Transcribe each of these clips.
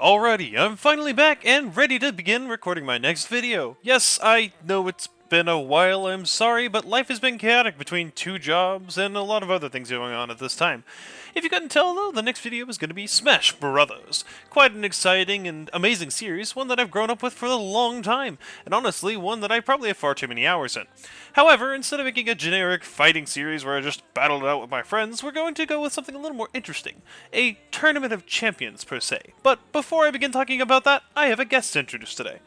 Alrighty, I'm finally back and ready to begin recording my next video. Yes, I know it's been a while, I'm sorry, but life has been chaotic between 2 jobs and a lot of other things going on at this time. If you couldn't tell though, the next video is going to be Smash Brothers. Quite an exciting and amazing series, one that I've grown up with for a long time, and honestly, one that I probably have far too many hours in. However, instead of making a generic fighting series where I just battled it out with my friends, we're going to go with something a little more interesting. A Tournament of Champions, per se. But before I begin talking about that, I have a guest to introduce today.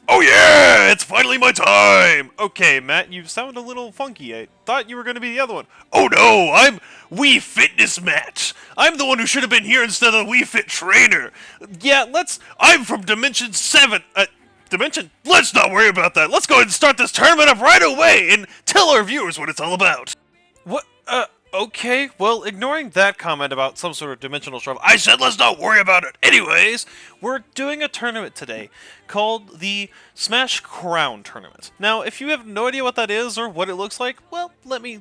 Oh yeah! It's finally my time! Okay, Matt, you sound a little funky. I thought you were going to be the other one. Oh no! I'm Wii Fitness Matt! I'm the one who should have been here instead of the Wii Fit Trainer! Yeah, I'm from Dimension 7! Dimension? Let's not worry about that! Let's go ahead and start this tournament up right away and tell our viewers what it's all about! What? Okay, well, ignoring that comment about some sort of dimensional trouble, I said let's not worry about it! Anyways, we're doing a tournament today called the Smash Crown Tournament. Now, if you have no idea what that is or what it looks like, well, let me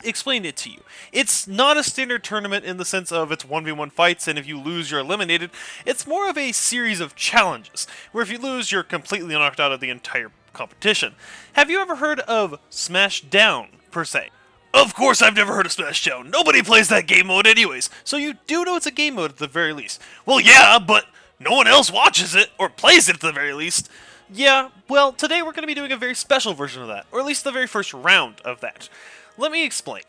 explain it to you. It's not a standard tournament in the sense of it's 1v1 fights and if you lose you're eliminated. It's more of a series of challenges, where if you lose you're completely knocked out of the entire competition. Have you ever heard of Smash Down, per se? Of course I've never heard of Smash Down. Nobody plays that game mode anyways, so you do know it's a game mode at the very least. Well, yeah, but no one else watches it, or plays it at the very least. Yeah, well, today we're going to be doing a very special version of that, or at least the very first round of that. Let me explain.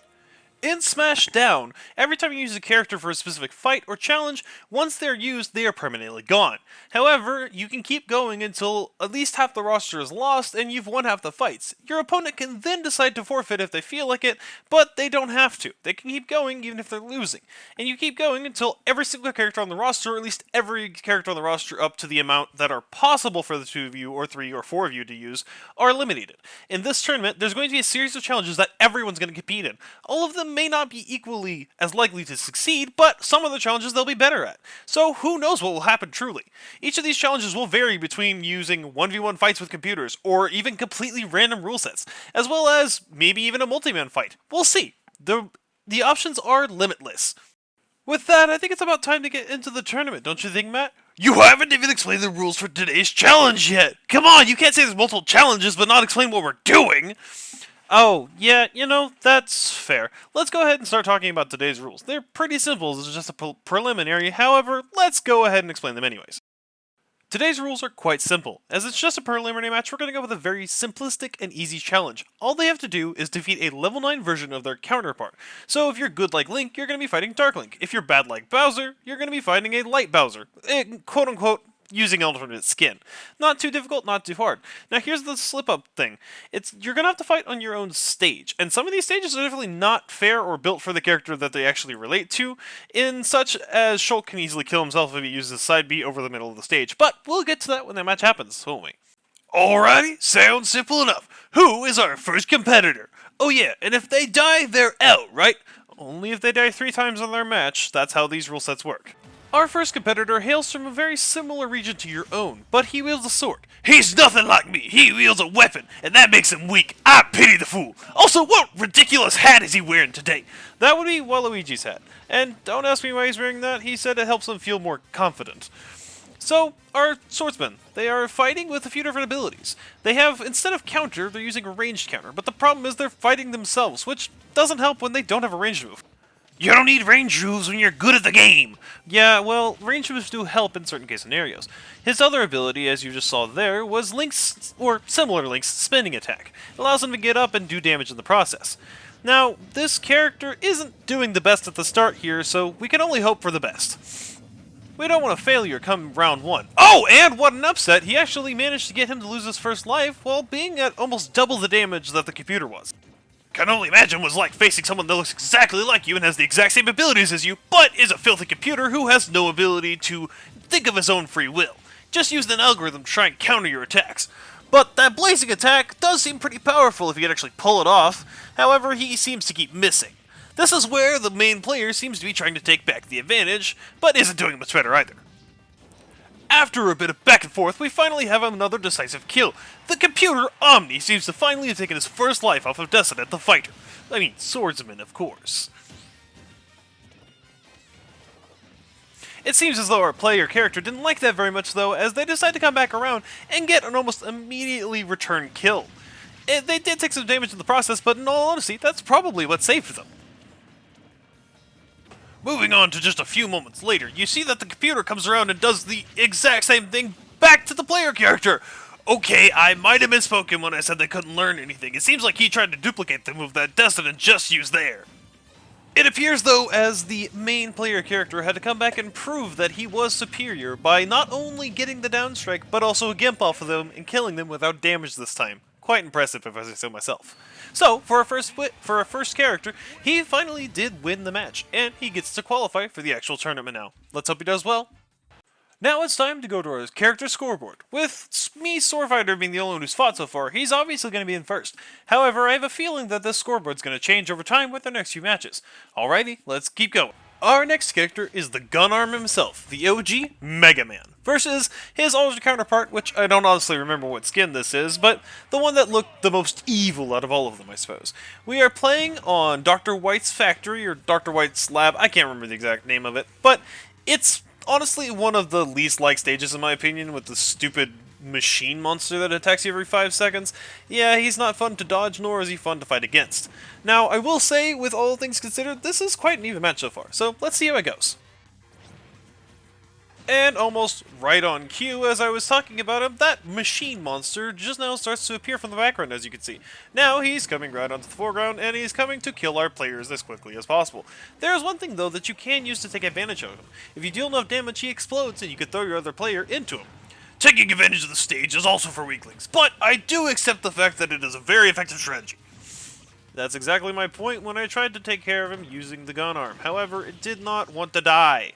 In Smash Down, every time you use a character for a specific fight or challenge, once they're used, they are permanently gone. However, you can keep going until at least half the roster is lost and you've won half the fights. Your opponent can then decide to forfeit if they feel like it, but they don't have to. They can keep going even if they're losing. And you keep going until every single character on the roster, or at least every character on the roster up to the amount that are possible for the 2 of you, or 3 or 4 of you to use, are eliminated. In this tournament, there's going to be a series of challenges that everyone's going to compete in. All of them may not be equally as likely to succeed, but some of the challenges they'll be better at. So who knows what will happen truly. Each of these challenges will vary between using 1v1 fights with computers, or even completely random rule sets, as well as maybe even a multi-man fight. We'll see. The options are limitless. With that, I think it's about time to get into the tournament, don't you think, Matt? You haven't even explained the rules for today's challenge yet! Come on, you can't say there's multiple challenges but not explain what we're doing! Oh, yeah, you know, that's fair. Let's go ahead and start talking about today's rules. They're pretty simple, it's just a preliminary, however, let's go ahead and explain them anyways. Today's rules are quite simple. As it's just a preliminary match, we're going to go with a very simplistic and easy challenge. All they have to do is defeat a level 9 version of their counterpart. So if you're good like Link, you're going to be fighting Dark Link. If you're bad like Bowser, you're going to be fighting a light Bowser. Quote unquote, using alternate skin. Not too difficult, not too hard. Now here's the slip-up thing. You're gonna have to fight on your own stage, and some of these stages are definitely not fair or built for the character that they actually relate to, in such as Shulk can easily kill himself if he uses side B over the middle of the stage, but we'll get to that when that match happens, won't we? Alrighty, sounds simple enough. Who is our first competitor? Oh yeah, and if they die, they're out, right? Only if they die 3 times on their match, that's how these rule sets work. Our first competitor hails from a very similar region to your own, but he wields a sword. He's nothing like me! He wields a weapon, and that makes him weak! I pity the fool! Also, what ridiculous hat is he wearing today? That would be Waluigi's hat. And don't ask me why he's wearing that, he said it helps him feel more confident. So, our swordsmen, they are fighting with a few different abilities. They have, instead of counter, they're using a ranged counter, but the problem is they're fighting themselves, which doesn't help when they don't have a ranged move. You don't need range moves when you're good at the game! Yeah, well, range moves do help in certain case scenarios. His other ability, as you just saw there, was Link's, or similar to Link's, spinning attack. It allows him to get up and do damage in the process. Now, this character isn't doing the best at the start here, so we can only hope for the best. We don't want a failure come round 1. Oh, and what an upset! He actually managed to get him to lose his first life while being at almost double the damage that the computer was. Can only imagine what it's like facing someone that looks exactly like you and has the exact same abilities as you, but is a filthy computer who has no ability to think of his own free will. Just used an algorithm to try and counter your attacks. But that blazing attack does seem pretty powerful if you could actually pull it off, however he seems to keep missing. This is where the main player seems to be trying to take back the advantage, but isn't doing much better either. After a bit of back and forth, we finally have another decisive kill. The computer, Omni, seems to finally have taken his first life off of Descendant the Fighter. I mean, swordsman, of course. It seems as though our player character didn't like that very much though, as they decide to come back around and get an almost immediately return kill. They did take some damage in the process, but in all honesty, that's probably what saved them. Moving on to just a few moments later, you see that the computer comes around and does the exact same thing back to the player character. Okay, I might have misspoken when I said they couldn't learn anything. It seems like he tried to duplicate the move that Destin just used there. It appears, though, as the main player character had to come back and prove that he was superior by not only getting the downstrike, but also a gimp off of them and killing them without damage this time. Quite impressive, if I say so myself. So, for a first character, he finally did win the match, and he gets to qualify for the actual tournament now. Let's hope he does well. Now it's time to go to our character scoreboard. With me, Swordfighter, being the only one who's fought so far, he's obviously going to be in first. However, I have a feeling that this scoreboard's going to change over time with the next few matches. Alrighty, let's keep going. Our next character is the gun arm himself, the OG Mega Man, versus his older counterpart, which I don't honestly remember what skin this is, but the one that looked the most evil out of all of them, I suppose. We are playing on Dr. White's factory, or Dr. White's lab, I can't remember the exact name of it, but it's honestly one of the least liked stages in my opinion, with the stupid machine monster that attacks you every 5 seconds. Yeah, he's not fun to dodge, nor is he fun to fight against. Now, I will say, with all things considered, this is quite an even match so far, so let's see how it goes. And almost right on cue, as I was talking about him, that machine monster just now starts to appear from the background, as you can see. Now he's coming right onto the foreground, and he's coming to kill our players as quickly as possible. There's one thing, though, that you can use to take advantage of him. If you deal enough damage, he explodes, and you can throw your other player into him. Taking advantage of the stage is also for weaklings, but I do accept the fact that it is a very effective strategy. That's exactly my point when I tried to take care of him using the gun arm. However, it did not want to die.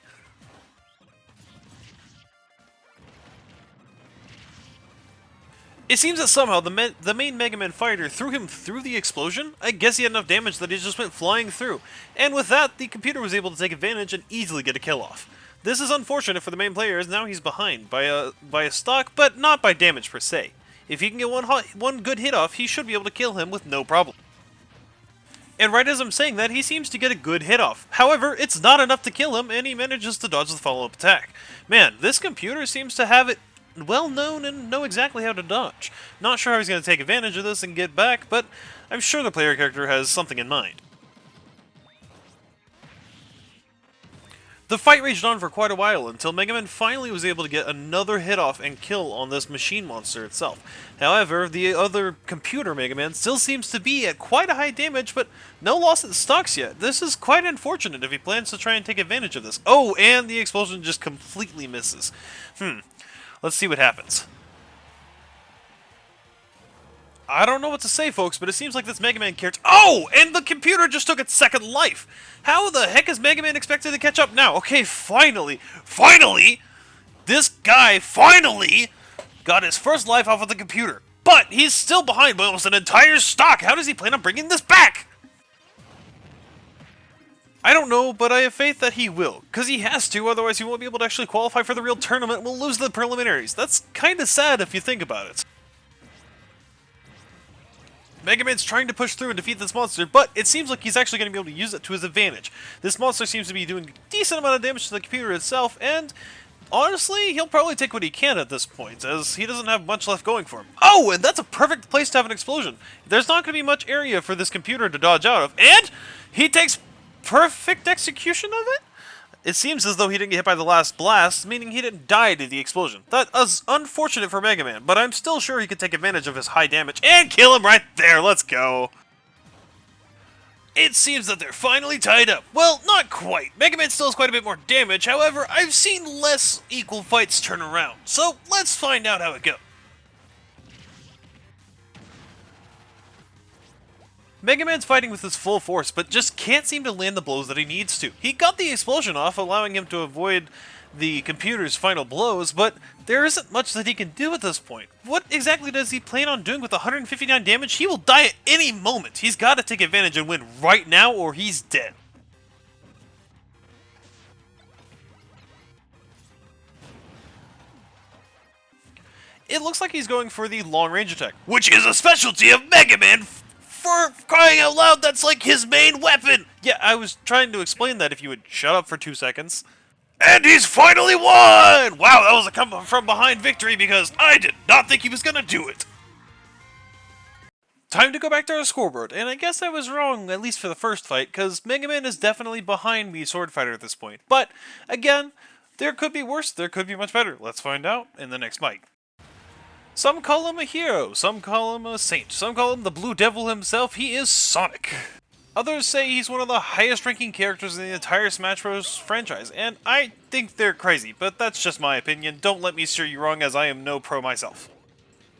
It seems that somehow the main Mega Man fighter threw him through the explosion. I guess he had enough damage that he just went flying through. And with that, the computer was able to take advantage and easily get a kill off. This is unfortunate for the main player, as now he's behind by a stock, but not by damage per se. If he can get one good hit off, he should be able to kill him with no problem. And right as I'm saying that, he seems to get a good hit off. However, it's not enough to kill him, and he manages to dodge the follow-up attack. Man, this computer seems to have it well known and know exactly how to dodge. Not sure how he's going to take advantage of this and get back, but I'm sure the player character has something in mind. The fight raged on for quite a while until Mega Man finally was able to get another hit off and kill on this machine monster itself. However, the other computer Mega Man still seems to be at quite a high damage, but no loss at stocks yet. This is quite unfortunate if he plans to try and take advantage of this. Oh, and the explosion just completely misses. Let's see what happens. I don't know what to say, folks, but it seems like this Mega Man character... Oh! And the computer just took its second life! How the heck is Mega Man expected to catch up now? Okay, finally! Finally! This guy finally got his first life off of the computer. But he's still behind by almost an entire stock! How does he plan on bringing this back? I don't know, but I have faith that he will. Because he has to, otherwise he won't be able to actually qualify for the real tournament and will lose the preliminaries. That's kinda sad if you think about it. Mega Man's trying to push through and defeat this monster, but it seems like he's actually going to be able to use it to his advantage. This monster seems to be doing a decent amount of damage to the computer itself, and honestly, he'll probably take what he can at this point, as he doesn't have much left going for him. Oh, and that's a perfect place to have an explosion. There's not going to be much area for this computer to dodge out of, and he takes perfect execution of it? It seems as though he didn't get hit by the last blast, meaning he didn't die to the explosion. That is unfortunate for Mega Man, but I'm still sure he could take advantage of his high damage and kill him right there. Let's go. It seems that they're finally tied up. Well, not quite. Mega Man still has quite a bit more damage, however, I've seen less equal fights turn around. So let's find out how it goes. Mega Man's fighting with his full force, but just can't seem to land the blows that he needs to. He got the explosion off, allowing him to avoid the computer's final blows, but there isn't much that he can do at this point. What exactly does he plan on doing with 159 damage? He will die at any moment. He's got to take advantage and win right now, or he's dead. It looks like he's going for the long-range attack, which is a specialty of Mega Man. For crying out loud, that's like his main weapon! Yeah, I was trying to explain that if you would shut up for 2 seconds. And he's finally won! Wow, that was a come from behind victory because I did not think he was gonna do it. Time to go back to our scoreboard, and I guess I was wrong, at least for the first fight, because Mega Man is definitely behind me Sword Fighter at this point. But, again, there could be worse, there could be much better. Let's find out in the next fight. Some call him a hero, some call him a saint, some call him the Blue Devil himself. He is Sonic. Others say he's one of the highest ranking characters in the entire Smash Bros. Franchise, and I think they're crazy, but that's just my opinion. Don't let me steer you wrong, as I am no pro myself.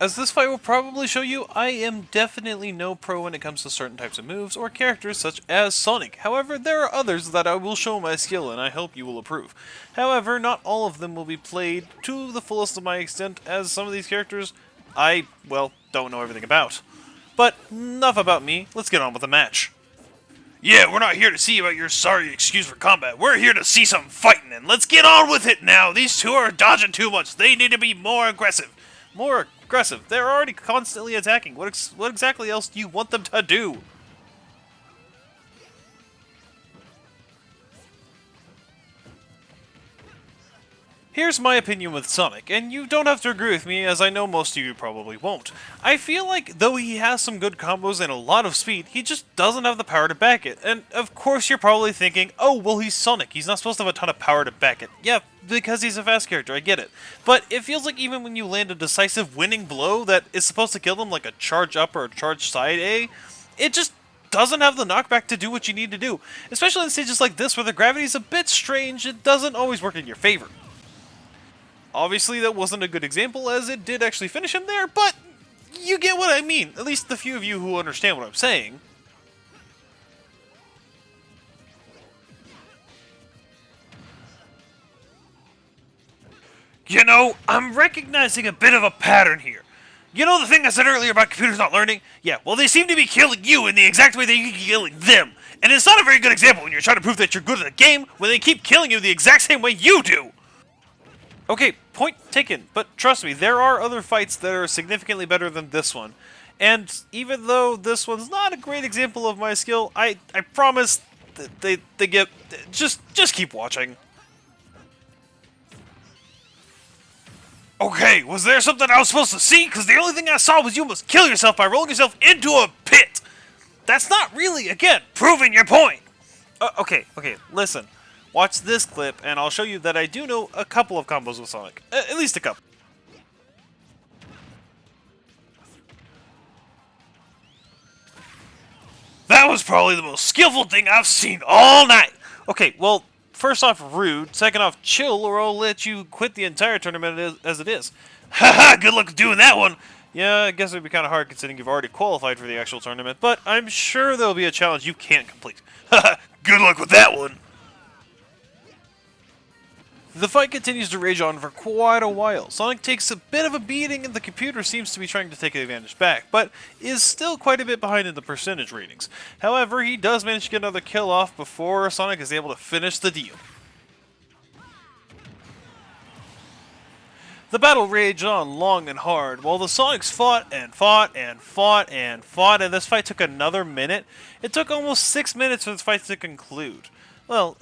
As this fight will probably show you, I am definitely no pro when it comes to certain types of moves or characters such as Sonic. However, there are others that I will show my skill and I hope you will approve. However, not all of them will be played to the fullest of my extent, as some of these characters I, well, don't know everything about. But enough about me, let's get on with the match. Yeah, we're not here to see about your sorry excuse for combat. We're here to see some fighting, and let's get on with it now. These two are dodging too much. They need to be more aggressive. More aggressive. They're already constantly attacking. What exactly else do you want them to do? Here's my opinion with Sonic, and you don't have to agree with me, as I know most of you probably won't. I feel like, though he has some good combos and a lot of speed, he just doesn't have the power to back it. And of course you're probably thinking, oh, well he's Sonic, he's not supposed to have a ton of power to back it. Yeah, because he's a fast character, I get it. But it feels like even when you land a decisive winning blow that is supposed to kill them, like a charge up or a charge side A, it just doesn't have the knockback to do what you need to do. Especially in stages like this where the gravity is a bit strange, it doesn't always work in your favor. Obviously, that wasn't a good example, as it did actually finish him there, but you get what I mean. At least the few of you who understand what I'm saying. You know, I'm recognizing a bit of a pattern here. You know the thing I said earlier about computers not learning? Yeah, well, they seem to be killing you in the exact way that you keep killing them. And it's not a very good example when you're trying to prove that you're good at a game when they keep killing you the exact same way you do. Okay, point taken, but trust me, there are other fights that are significantly better than this one. And even though this one's not a great example of my skill, I promise that they get... Just keep watching. Okay, was there something I was supposed to see? Because the only thing I saw was you almost kill yourself by rolling yourself into a pit. That's not really, again, proving your point. Okay, listen. Watch this clip, and I'll show you that I do know a couple of combos with Sonic. At least a couple. That was probably the most skillful thing I've seen all night! Okay, well, first off, rude. Second off, chill, or I'll let you quit the entire tournament as it is. Haha, good luck doing that one! Yeah, I guess it'd be kind of hard considering you've already qualified for the actual tournament, but I'm sure there'll be a challenge you can't complete. Haha, good luck with that one! The fight continues to rage on for quite a while. Sonic takes a bit of a beating and the computer seems to be trying to take advantage back, but is still quite a bit behind in the percentage ratings. However, he does manage to get another kill off before Sonic is able to finish the deal. The battle raged on long and hard, while the Sonics fought and fought and fought and fought, and this fight took another minute. It took almost 6 minutes for this fight to conclude. Well,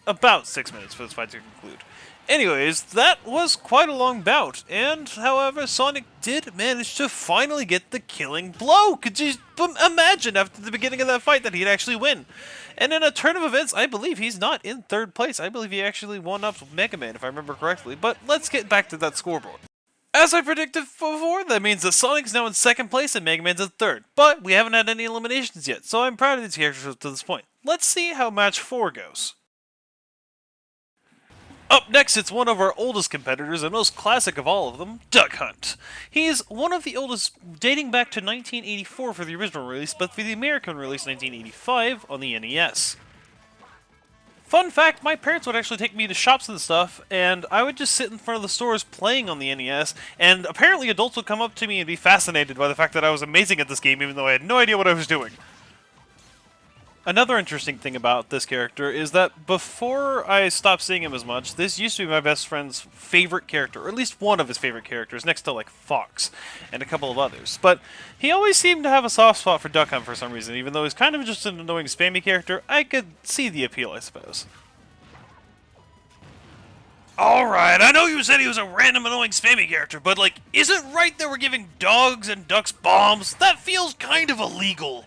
about 6 minutes for this fight to conclude. Anyways, that was quite a long bout, and however, Sonic did manage to finally get the killing blow. Could you imagine after the beginning of that fight that he'd actually win? And in a turn of events, I believe he's not in third place. I believe he actually won up Mega Man, if I remember correctly. But let's get back to that scoreboard. As I predicted before, that means that Sonic's now in second place and Mega Man's in third. But we haven't had any eliminations yet, so I'm proud of these characters up to this point. Let's see how match 4 goes. Up next, it's one of our oldest competitors and most classic of all of them, Duck Hunt. He's one of the oldest, dating back to 1984 for the original release, but for the American release 1985 on the NES. Fun fact, my parents would actually take me to shops and stuff, and I would just sit in front of the stores playing on the NES, and apparently adults would come up to me and be fascinated by the fact that I was amazing at this game even though I had no idea what I was doing. Another interesting thing about this character is that before I stopped seeing him as much, this used to be my best friend's favorite character, or at least one of his favorite characters, next to like Fox and a couple of others. But he always seemed to have a soft spot for Duck Hunt for some reason, even though he's kind of just an annoying spammy character. I could see the appeal, I suppose. Alright, I know you said he was a random annoying spammy character, but like, is it right that we're giving dogs and ducks bombs? That feels kind of illegal.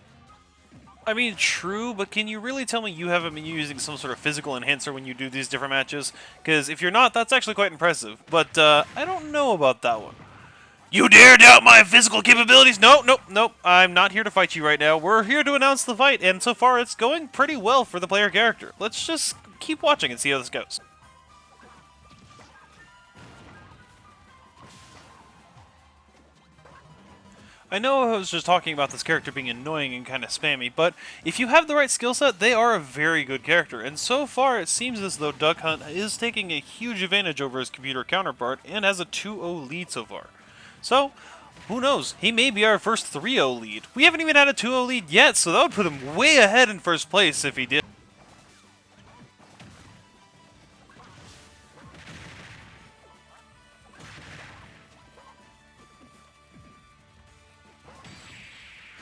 I mean, true, but can you really tell me you haven't been using some sort of physical enhancer when you do these different matches? Because if you're not, that's actually quite impressive. But, I don't know about that one. You dare doubt my physical capabilities? Nope. I'm not here to fight you right now. We're here to announce the fight, and so far it's going pretty well for the player character. Let's just keep watching and see how this goes. I know I was just talking about this character being annoying and kind of spammy, but if you have the right skill set, they are a very good character, and so far it seems as though Duck Hunt is taking a huge advantage over his computer counterpart and has a 2-0 lead so far. So, who knows, he may be our first 3-0 lead. We haven't even had a 2-0 lead yet, so that would put him way ahead in first place if he did.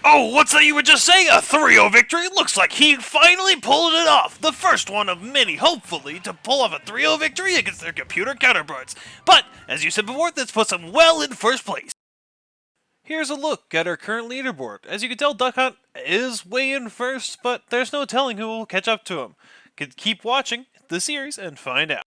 Oh, what's that you were just saying? A 3-0 victory? Looks like he finally pulled it off. The first one of many, hopefully, to pull off a 3-0 victory against their computer counterparts. But, as you said before, this puts him well in first place. Here's a look at our current leaderboard. As you can tell, Duck Hunt is way in first, but there's no telling who will catch up to him. Could keep watching the series and find out.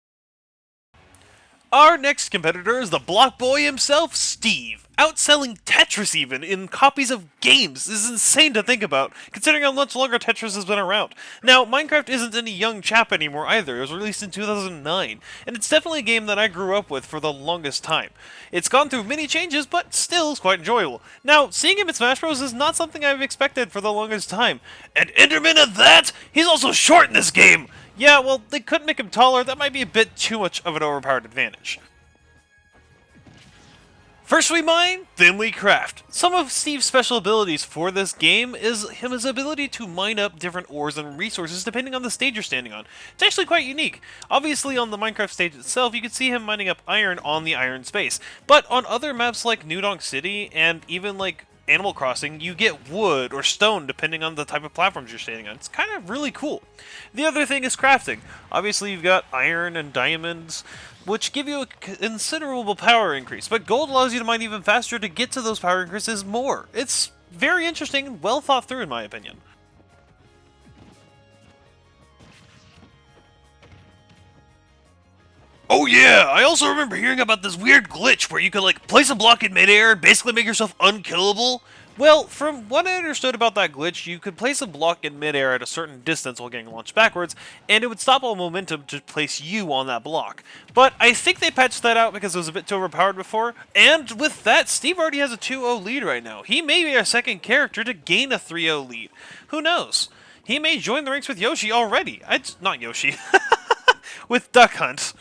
Our next competitor is the block boy himself, Steve. Outselling Tetris even in copies of games. This is insane to think about, considering how much longer Tetris has been around. Now, Minecraft isn't any young chap anymore either. It was released in 2009, and it's definitely a game that I grew up with for the longest time. It's gone through many changes, but still is quite enjoyable. Now, seeing him in Smash Bros. Is not something I've expected for the longest time. And Enderman at that? He's also short in this game! Yeah, well, they couldn't make him taller. That might be a bit too much of an overpowered advantage. First we mine, then we craft. Some of Steve's special abilities for this game is his ability to mine up different ores and resources depending on the stage you're standing on. It's actually quite unique. Obviously on the Minecraft stage itself, you can see him mining up iron on the iron space. But on other maps like New Donk City and even like Animal Crossing, you get wood or stone depending on the type of platforms you're standing on. It's kind of really cool. The other thing is crafting. Obviously you've got iron and diamonds, which give you a considerable power increase, but gold allows you to mine even faster to get to those power increases more. It's very interesting and well thought through in my opinion. Oh yeah, I also remember hearing about this weird glitch where you could like place a block in midair and basically make yourself unkillable. Well, from what I understood about that glitch, you could place a block in midair at a certain distance while getting launched backwards, and it would stop all momentum to place you on that block. But I think they patched that out because it was a bit too overpowered before, and with that, Steve already has a 2-0 lead right now. He may be our second character to gain a 3-0 lead. Who knows? He may join the ranks with Yoshi already. Not Yoshi. With Duck Hunt.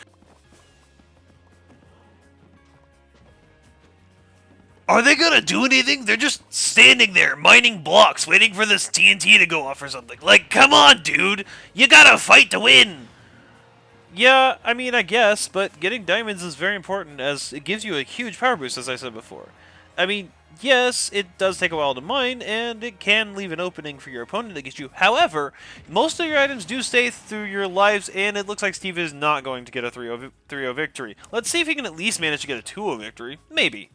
Are they gonna do anything? They're just standing there, mining blocks, waiting for this TNT to go off or something. Like, come on, dude! You gotta fight to win! Yeah, I mean, I guess, but getting diamonds is very important as it gives you a huge power boost, as I said before. I mean, yes, it does take a while to mine, and it can leave an opening for your opponent to get you. However, most of your items do stay through your lives, and it looks like Steve is not going to get a 3-0 victory. Let's see if he can at least manage to get a 2-0 victory. Maybe.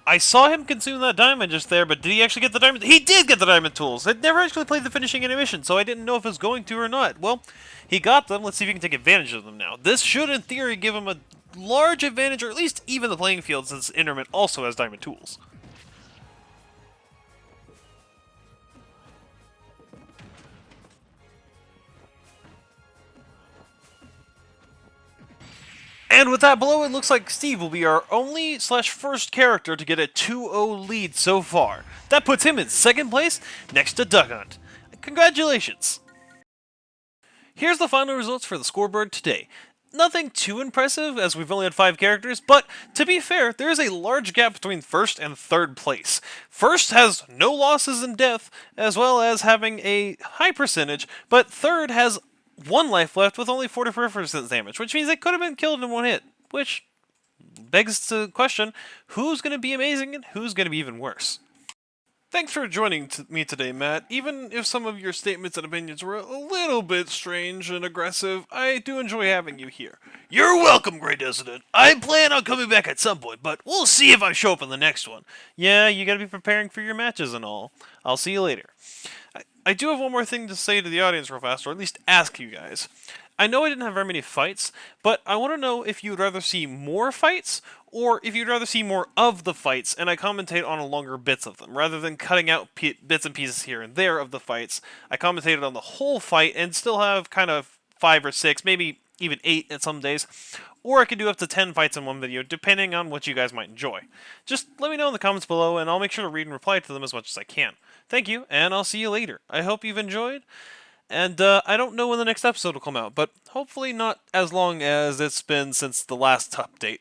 I saw him consume that diamond just there, but did he actually get the diamond? He did get the diamond tools! I'd never actually played the finishing animation, so I didn't know if he was going to or not. Well, he got them. Let's see if he can take advantage of them now. This should, in theory, give him a large advantage, or at least even the playing field, since Enderman also has diamond tools. And with that blow, it looks like Steve will be our only/first character to get a 2-0 lead so far. That puts him in second place, next to Duck Hunt. Congratulations! Here's the final results for the scoreboard today. Nothing too impressive, as we've only had 5 characters, but to be fair, there is a large gap between first and third place. First has no losses in death, as well as having a high percentage, but third has 1 life left with only 44% damage, which means they could have been killed in 1 hit, which begs the question, who's going to be amazing and who's going to be even worse? Thanks for joining me today, Matt. Even if some of your statements and opinions were a little bit strange and aggressive, I do enjoy having you here. You're welcome, Great Dissident. I plan on coming back at some point, but we'll see if I show up in the next one. Yeah, you gotta be preparing for your matches and all. I'll see you later. I do have one more thing to say to the audience real fast, or at least ask you guys. I know I didn't have very many fights, but I want to know if you'd rather see more fights, or if you'd rather see more of the fights, and I commentate on longer bits of them, rather than cutting out bits and pieces here and there of the fights. I commentated on the whole fight and still have kind of 5 or 6, maybe even 8 at some days. Or I could do up to 10 fights in one video, depending on what you guys might enjoy. Just let me know in the comments below, and I'll make sure to read and reply to them as much as I can. Thank you, and I'll see you later. I hope you've enjoyed, and I don't know when the next episode will come out, but hopefully not as long as it's been since the last update.